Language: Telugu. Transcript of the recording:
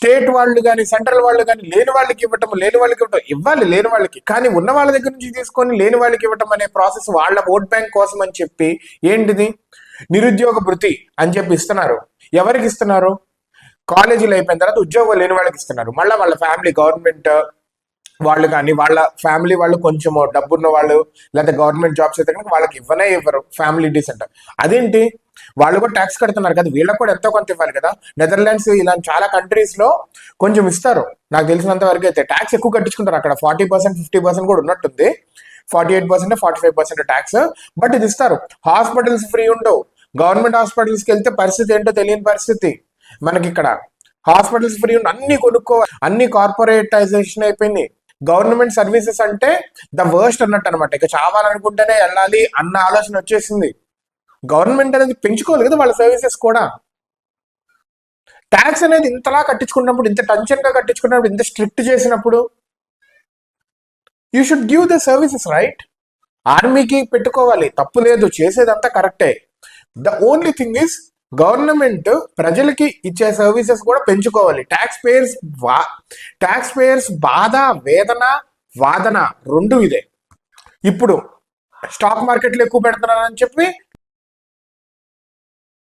స్టేట్ వాళ్ళు కానీ సెంట్రల్ వాళ్ళు కానీ లేని వాళ్ళకి ఇవ్వటం ఇవ్వాలి లేని వాళ్ళకి, కానీ ఉన్న వాళ్ళ దగ్గర నుంచి తీసుకొని లేని వాళ్ళకి ఇవ్వటం అనే ప్రాసెస్ వాళ్ళ ఓట్ బ్యాంక్ కోసం అని చెప్పి ఏంటిది నిరుద్యోగ భృతి అని చెప్పి ఇస్తున్నారు. ఎవరికి ఇస్తున్నారు? కాలేజీలు అయిపోయిన తర్వాత ఉద్యోగం లేని వాళ్ళకి ఇస్తున్నారు. మళ్ళీ వాళ్ళ ఫ్యామిలీ గవర్నమెంట్ వాళ్ళు కానీ వాళ్ళ ఫ్యామిలీ వాళ్ళు కొంచెం డబ్బున్న వాళ్ళు లేదా గవర్నమెంట్ జాబ్స్ అయితే కనుక వాళ్ళకి ఇవ్వరు ఫ్యామిలీ డీసెంట్. అదేంటి వాళ్ళు కూడా ట్యాక్స్ కడుతున్నారు కదా, వీళ్ళకి కూడా ఎంతో కొంత ఇవ్వాలి కదా. నెదర్లాండ్స్ ఇలాంటి చాలా కంట్రీస్ లో కొంచెం ఇస్తారు. నాకు తెలిసినంత వరకు అయితే ట్యాక్స్ ఎక్కువ కట్టించుకుంటారు అక్కడ. 40% 50% కూడా ఉన్నట్టుంది. 48% 45% ట్యాక్స్, బట్ ఇది ఇస్తారు. హాస్పిటల్స్ ఫ్రీ ఉండవు. గవర్నమెంట్ హాస్పిటల్స్కి వెళ్తే పరిస్థితి ఏంటో తెలియని పరిస్థితి మనకి ఇక్కడ. హాస్పిటల్స్ ఫ్రీ ఉండి అన్ని కొనుక్కోవాలి, అన్ని కార్పొరేటైజేషన్ అయిపోయింది. గవర్నమెంట్ సర్వీసెస్ అంటే ద వర్స్ట్ అన్నట్టు అనమాట. ఇక చావాలనుకుంటేనే వెళ్ళాలి అన్న ఆలోచన వచ్చేసింది. గవర్నమెంట్ అనేది పెంచుకోవాలి కదా వాళ్ళ సర్వీసెస్ కూడా. ట్యాక్స్ అనేది ఇంతలా కట్టించుకున్నప్పుడు, ఇంత టెన్షన్ గా కట్టించుకున్నప్పుడు, ఇంత స్ట్రిక్ట్ చేసినప్పుడు you should give the services right. ఆర్మీకి పెట్టుకోవాలి, తప్పు లేదు, చేసేదంతా కరెక్టే. The only thing is government ప్రజలకి ఇచ్చే సర్వీసెస్ కూడా పెంచుకోవాలి. ట్యాక్స్ పేయర్స్ బాధ, వేదన, వాదన రెండు ఇదే. ఇప్పుడు స్టాక్ మార్కెట్లో ఎక్కువ పెడుతున్నారని చెప్పి